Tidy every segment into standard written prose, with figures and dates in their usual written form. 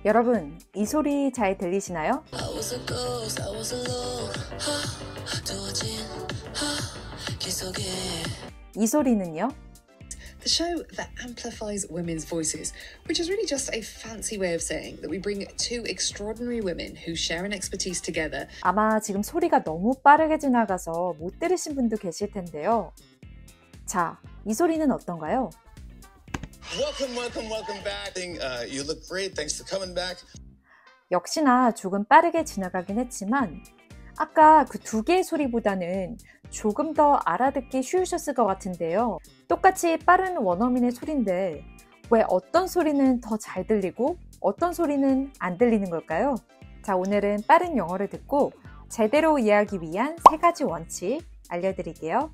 여러분, 이 소리 잘 들리시나요? 이 소리는요? The show that amplifies women's voices, which is really just a fancy way of saying that we bring two extraordinary women who share an expertise together. 아마 지금 소리가 너무 빠르게 지나가서 못 들으신 분도 계실 텐데요. 자, 이 소리는 어떤가요? Welcome back. You look great. Thanks for coming back. 역시나 조금 빠르게 지나가긴 했지만 아까 그 두 개의 소리보다는 조금 더 알아듣기 쉬우셨을 것 같은데요. 똑같이 빠른 원어민의 소리인데 왜 어떤 소리는 더 잘 들리고 어떤 소리는 안 들리는 걸까요? 자, 오늘은 빠른 영어를 듣고 제대로 이해하기 위한 3가지 원칙 알려드릴게요.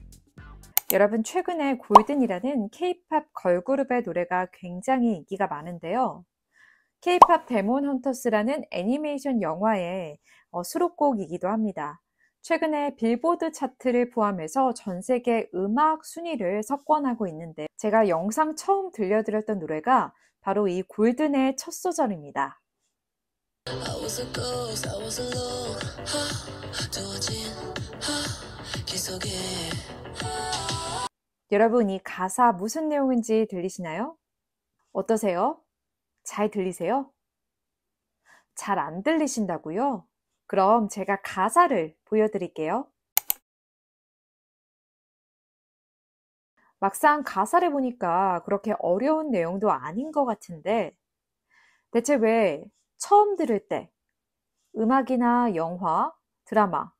여러분, 최근에 골든이라는 K-팝 걸그룹의 노래가 굉장히 인기가 많은데요. K-팝 데몬 헌터스라는 애니메이션 영화의 수록곡이기도 합니다. 최근에 빌보드 차트를 포함해서 전 세계 음악 순위를 석권하고 있는데 제가 영상 처음 들려드렸던 노래가 바로 이 골든의 첫 소절입니다. 여러분, 이 가사 무슨 내용인지 들리시나요? 어떠세요? 잘 들리세요? 잘 안 들리신다고요? 그럼 제가 가사를 보여드릴게요. 막상 가사를 보니까 그렇게 어려운 내용도 아닌 것 같은데 대체 왜 처음 들을 때 음악이나 영화, 드라마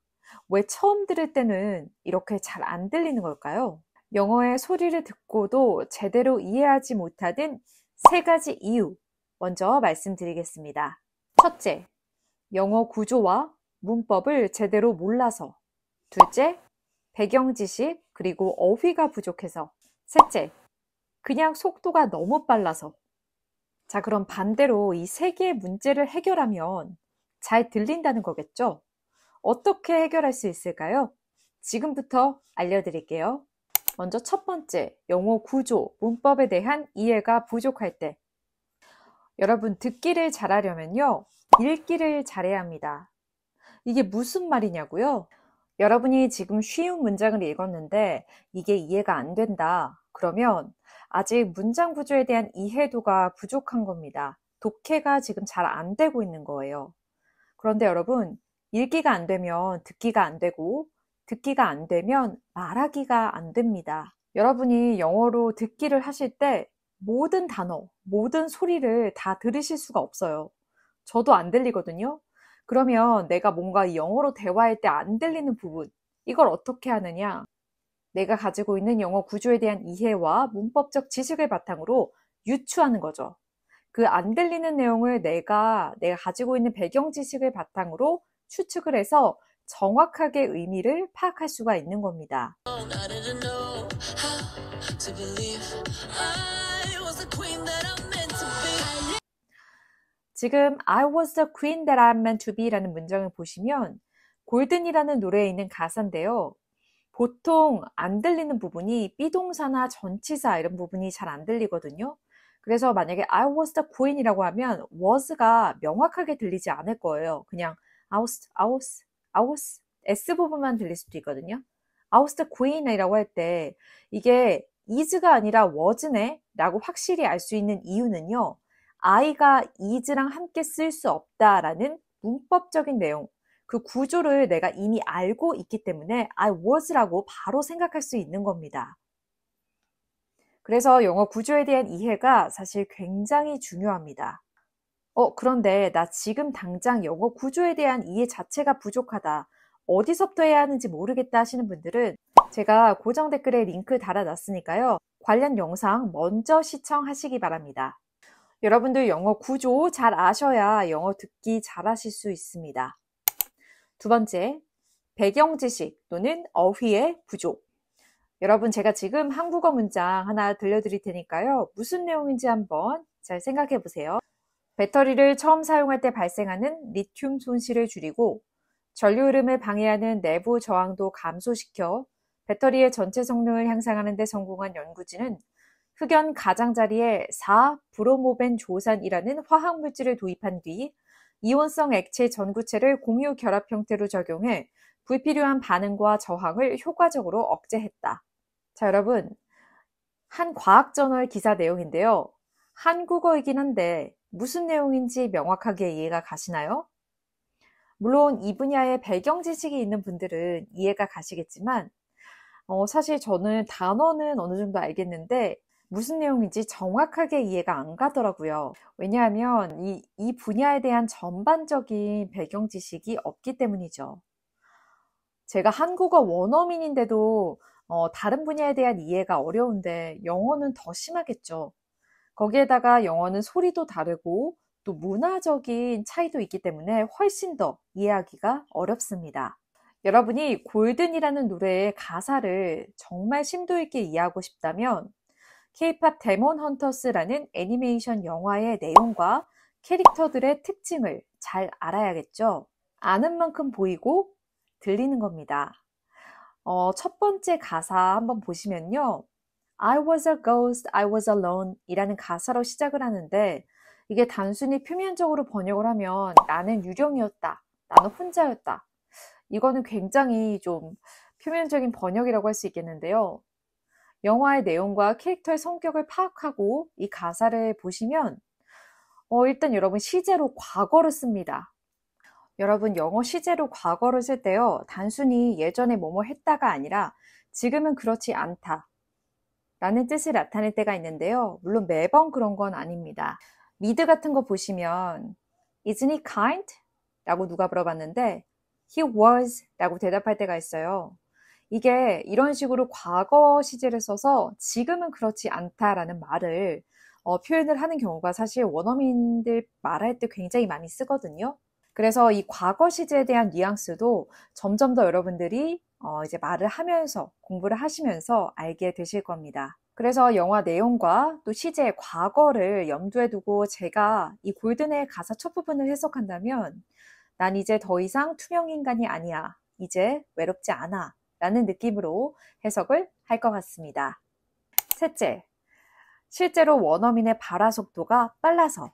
왜 처음 들을 때는 이렇게 잘 안 들리는 걸까요? 영어의 소리를 듣고도 제대로 이해하지 못하는 3가지 이유 먼저 말씀드리겠습니다. 첫째, 영어 구조와 문법을 제대로 몰라서. 둘째, 배경 지식 그리고 어휘가 부족해서. 셋째, 그냥 속도가 너무 빨라서. 자, 그럼 반대로 이 3개의 문제를 해결하면 잘 들린다는 거겠죠? 어떻게 해결할 수 있을까요? 지금부터 알려드릴게요. 먼저 첫 번째, 영어 구조, 문법에 대한 이해가 부족할 때. 여러분, 듣기를 잘하려면요, 읽기를 잘해야 합니다. 이게 무슨 말이냐고요? 여러분이 지금 쉬운 문장을 읽었는데 이게 이해가 안 된다. 그러면 아직 문장 구조에 대한 이해도가 부족한 겁니다. 독해가 지금 잘 안 되고 있는 거예요. 그런데 여러분, 읽기가 안 되면 듣기가 안 되고 듣기가 안 되면 말하기가 안 됩니다. 여러분이 영어로 듣기를 하실 때 모든 단어, 모든 소리를 다 들으실 수가 없어요. 저도 안 들리거든요. 그러면 내가 뭔가 영어로 대화할 때 안 들리는 부분, 이걸 어떻게 하느냐? 내가 가지고 있는 영어 구조에 대한 이해와 문법적 지식을 바탕으로 유추하는 거죠. 그 안 들리는 내용을 내가 가지고 있는 배경 지식을 바탕으로 추측을 해서 정확하게 의미를 파악할 수가 있는 겁니다. 지금 I was the queen that I'm meant to be 라는 문장을 보시면 골든이라는 노래에 있는 가사인데요. 보통 안 들리는 부분이 비동사나 전치사 이런 부분이 잘 안 들리거든요. 그래서 만약에 I was the queen 이라고 하면 was가 명확하게 들리지 않을 거예요. 그냥 I was S 부분만 들릴 수도 있거든요. I was the queen 이라고 할 때 이게 is가 아니라 was네 라고 확실히 알 수 있는 이유는요. I가 is랑 함께 쓸 수 없다라는 문법적인 내용, 그 구조를 내가 이미 알고 있기 때문에 I was라고 바로 생각할 수 있는 겁니다. 그래서 영어 구조에 대한 이해가 사실 굉장히 중요합니다. 그런데 나 지금 당장 영어 구조에 대한 이해 자체가 부족하다. 어디서부터 해야 하는지 모르겠다 하시는 분들은 제가 고정 댓글에 링크 달아놨으니까요. 관련 영상 먼저 시청하시기 바랍니다. 여러분들 영어 구조 잘 아셔야 영어 듣기 잘 하실 수 있습니다. 두 번째, 배경 지식 또는 어휘의 부족. 여러분, 제가 지금 한국어 문장 하나 들려드릴 테니까요. 무슨 내용인지 한번 잘 생각해 보세요. 배터리를 처음 사용할 때 발생하는 리튬 손실을 줄이고 전류 흐름을 방해하는 내부 저항도 감소시켜 배터리의 전체 성능을 향상하는 데 성공한 연구진은 흑연 가장자리에 4브로모벤조산이라는 화학물질을 도입한 뒤 이온성 액체 전구체를 공유 결합 형태로 적용해 불필요한 반응과 저항을 효과적으로 억제했다. 자, 여러분, 한 과학저널 기사 내용인데요. 한국어이긴 한데 무슨 내용인지 명확하게 이해가 가시나요? 물론 이 분야에 배경 지식이 있는 분들은 이해가 가시겠지만 사실 저는 단어는 어느 정도 알겠는데 무슨 내용인지 정확하게 이해가 안 가더라고요. 왜냐하면 이 분야에 대한 전반적인 배경 지식이 없기 때문이죠. 제가 한국어 원어민인데도 다른 분야에 대한 이해가 어려운데 영어는 더 심하겠죠. 거기에다가 영어는 소리도 다르고 또 문화적인 차이도 있기 때문에 훨씬 더 이해하기가 어렵습니다. 여러분이 골든이라는 노래의 가사를 정말 심도 있게 이해하고 싶다면 K-pop 데몬 헌터스라는 애니메이션 영화의 내용과 캐릭터들의 특징을 잘 알아야겠죠. 아는 만큼 보이고 들리는 겁니다. 첫 번째 가사 한번 보시면요. I was a ghost, I was alone 이라는 가사로 시작을 하는데 이게 단순히 표면적으로 번역을 하면 나는 유령이었다, 나는 혼자였다. 이거는 굉장히 좀 표면적인 번역이라고 할 수 있겠는데요. 영화의 내용과 캐릭터의 성격을 파악하고 이 가사를 보시면 일단 여러분 시제로 과거를 씁니다. 여러분 영어 시제로 과거를 쓸 때요. 단순히 예전에 뭐뭐 했다가 아니라 지금은 그렇지 않다 라는 뜻을 나타낼 때가 있는데요. 물론 매번 그런 건 아닙니다. 미드 같은 거 보시면 Isn't he kind? 라고 누가 물어봤는데 He was 라고 대답할 때가 있어요. 이게 이런 식으로 과거 시제를 써서 지금은 그렇지 않다라는 말을 표현을 하는 경우가 사실 원어민들 말할 때 굉장히 많이 쓰거든요. 그래서 이 과거 시제에 대한 뉘앙스도 점점 더 여러분들이 이제 말을 하면서 공부를 하시면서 알게 되실 겁니다. 그래서 영화 내용과 또 시제의 과거를 염두에 두고 제가 이 골든의 가사 첫 부분을 해석한다면 난 이제 더 이상 투명 인간이 아니야. 이제 외롭지 않아. 라는 느낌으로 해석을 할 것 같습니다. 셋째, 실제로 원어민의 발화 속도가 빨라서.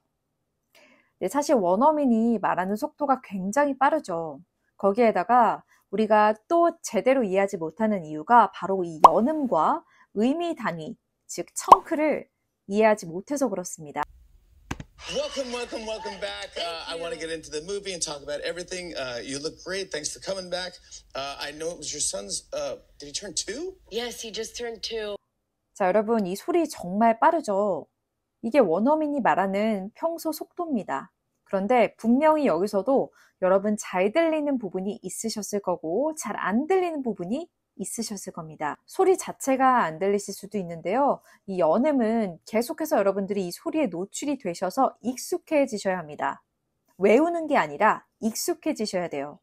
네, 사실 원어민이 말하는 속도가 굉장히 빠르죠. 거기에다가 우리가 또 제대로 이해하지 못하는 이유가 바로 이 연음과 의미 단위, 즉 청크를 이해하지 못해서 그렇습니다. Welcome back. I want to get into the movie and talk about everything. You look great. Thanks for coming back. I know it was your son's. Did he turn 2? Yes, he just turned 2. 자, 여러분 이 소리 정말 빠르죠? 이게 원어민이 말하는 평소 속도입니다. 그런데 분명히 여기서도 여러분 잘 들리는 부분이 있으셨을 거고 잘 안 들리는 부분이 있으셨을 겁니다. 소리 자체가 안 들리실 수도 있는데요. 이 연음은 계속해서 여러분들이 이 소리에 노출이 되셔서 익숙해지셔야 합니다. 외우는 게 아니라 익숙해지셔야 돼요.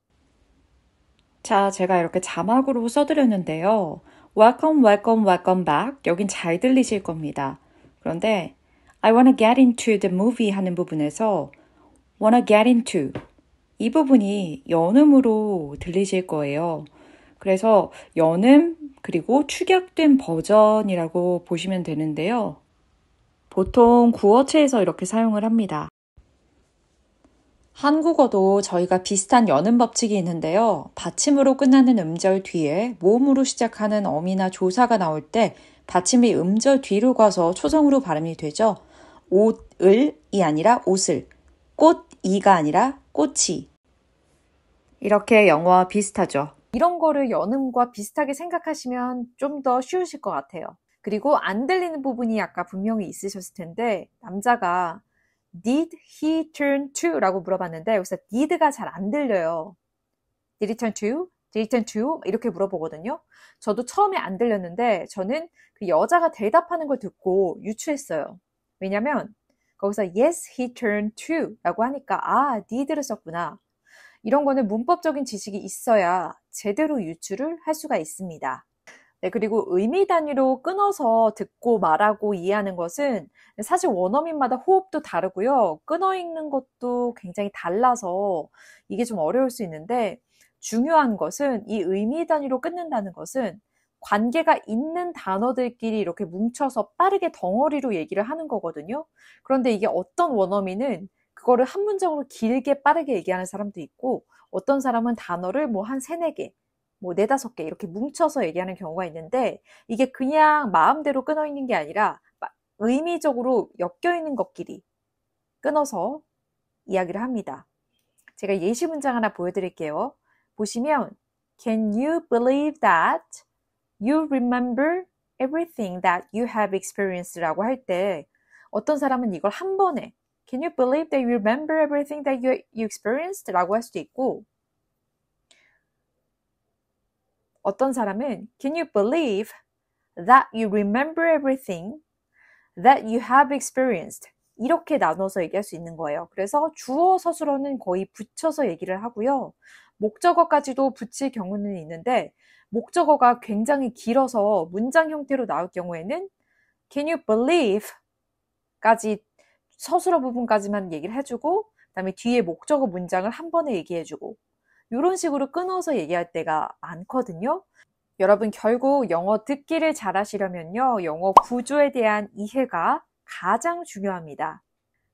자, 제가 이렇게 자막으로 써드렸는데요. Welcome, welcome, welcome back. 여긴 잘 들리실 겁니다. 그런데 I wanna get into the movie 하는 부분에서 wanna get into 이 부분이 연음으로 들리실 거예요. 그래서 연음 그리고 축약된 버전이라고 보시면 되는데요. 보통 구어체에서 이렇게 사용을 합니다. 한국어도 저희가 비슷한 연음 법칙이 있는데요. 받침으로 끝나는 음절 뒤에 모음으로 시작하는 어미나 조사가 나올 때 받침이 음절 뒤로 가서 초성으로 발음이 되죠. 옷을이 아니라 옷을, 꽃이가 아니라 꽃이. 이렇게 영어와 비슷하죠. 이런 거를 연음과 비슷하게 생각하시면 좀 더 쉬우실 것 같아요. 그리고 안 들리는 부분이 아까 분명히 있으셨을 텐데 남자가 Did he turn 2? 라고 물어봤는데 여기서 did가 잘 안 들려요. Did he turn 2? Did he turn 2? 이렇게 물어보거든요. 저도 처음에 안 들렸는데 저는 그 여자가 대답하는 걸 듣고 유추했어요. 왜냐면 거기서 Yes, he turned 2 라고 하니까 아, did를 썼구나. 이런 거는 문법적인 지식이 있어야 제대로 유추를 할 수가 있습니다. 네, 그리고 의미 단위로 끊어서 듣고 말하고 이해하는 것은 사실 원어민마다 호흡도 다르고요. 끊어 읽는 것도 굉장히 달라서 이게 좀 어려울 수 있는데 중요한 것은 이 의미 단위로 끊는다는 것은 관계가 있는 단어들끼리 이렇게 뭉쳐서 빠르게 덩어리로 얘기를 하는 거거든요. 그런데 이게 어떤 원어민은 그거를 한 문장으로 길게 빠르게 얘기하는 사람도 있고, 어떤 사람은 단어를 뭐 한 3, 4개, 뭐 4, 5개 이렇게 뭉쳐서 얘기하는 경우가 있는데, 이게 그냥 마음대로 끊어 있는 게 아니라 의미적으로 엮여 있는 것끼리 끊어서 이야기를 합니다. 제가 예시 문장 하나 보여드릴게요. 보시면 Can you believe that you remember everything that you have experienced? 라고 할 때 어떤 사람은 이걸 한 번에 Can you believe that you remember everything that you experienced? 라고 할 수도 있고, 어떤 사람은 Can you believe that you remember everything that you have experienced? 이렇게 나눠서 얘기할 수 있는 거예요. 그래서 주어 서술어는 거의 붙여서 얘기를 하고요. 목적어까지도 붙일 경우는 있는데, 목적어가 굉장히 길어서 문장 형태로 나올 경우에는 Can you believe? 까지 서술어 부분까지만 얘기를 해주고, 그 다음에 뒤에 목적어 문장을 한 번에 얘기해주고, 이런 식으로 끊어서 얘기할 때가 많거든요. 여러분, 결국 영어 듣기를 잘하시려면요, 영어 구조에 대한 이해가 가장 중요합니다.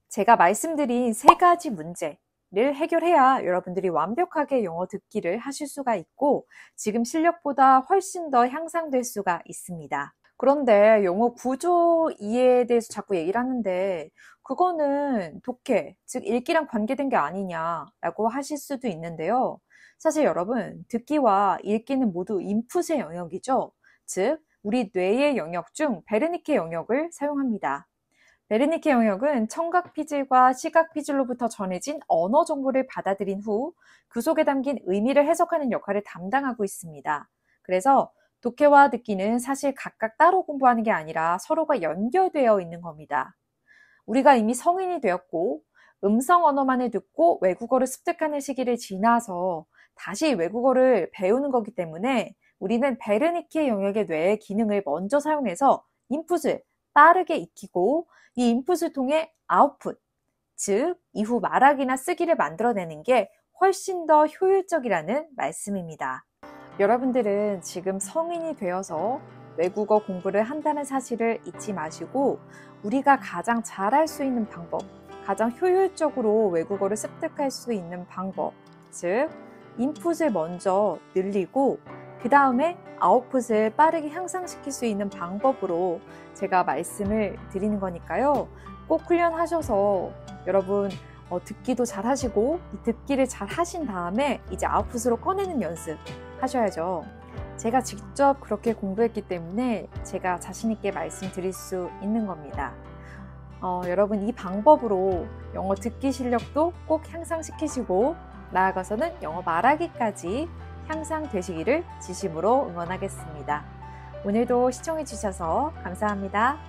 제가 말씀드린 3가지 문제를 해결해야 여러분들이 완벽하게 영어 듣기를 하실 수가 있고, 지금 실력보다 훨씬 더 향상될 수가 있습니다. 그런데 영어 구조 이해에 대해서 자꾸 얘기를 하는데, 그거는 독해, 즉 읽기랑 관계된 게 아니냐라고 하실 수도 있는데요. 사실 여러분, 듣기와 읽기는 모두 인풋의 영역이죠. 즉, 우리 뇌의 영역 중 베르니케 영역을 사용합니다. 베르니케 영역은 청각 피질과 시각 피질로부터 전해진 언어 정보를 받아들인 후 그 속에 담긴 의미를 해석하는 역할을 담당하고 있습니다. 그래서 독해와 듣기는 사실 각각 따로 공부하는 게 아니라 서로가 연결되어 있는 겁니다. 우리가 이미 성인이 되었고 음성 언어만을 듣고 외국어를 습득하는 시기를 지나서 다시 외국어를 배우는 거기 때문에 우리는 베르니케 영역의 뇌의 기능을 먼저 사용해서 인풋을 빠르게 익히고, 이 인풋을 통해 아웃풋, 즉 이후 말하기나 쓰기를 만들어내는 게 훨씬 더 효율적이라는 말씀입니다. 여러분들은 지금 성인이 되어서 외국어 공부를 한다는 사실을 잊지 마시고, 우리가 가장 잘할 수 있는 방법, 가장 효율적으로 외국어를 습득할 수 있는 방법, 즉 인풋을 먼저 늘리고 그 다음에 아웃풋을 빠르게 향상시킬 수 있는 방법으로 제가 말씀을 드리는 거니까요. 꼭 훈련하셔서 여러분 듣기도 잘 하시고, 이 듣기를 잘 하신 다음에 이제 아웃풋으로 꺼내는 연습 하셔야죠. 제가 직접 그렇게 공부했기 때문에 제가 자신 있게 말씀드릴 수 있는 겁니다. 여러분, 이 방법으로 영어 듣기 실력도 꼭 향상시키시고, 나아가서는 영어 말하기까지 향상되시기를 진심으로 응원하겠습니다. 오늘도 시청해 주셔서 감사합니다.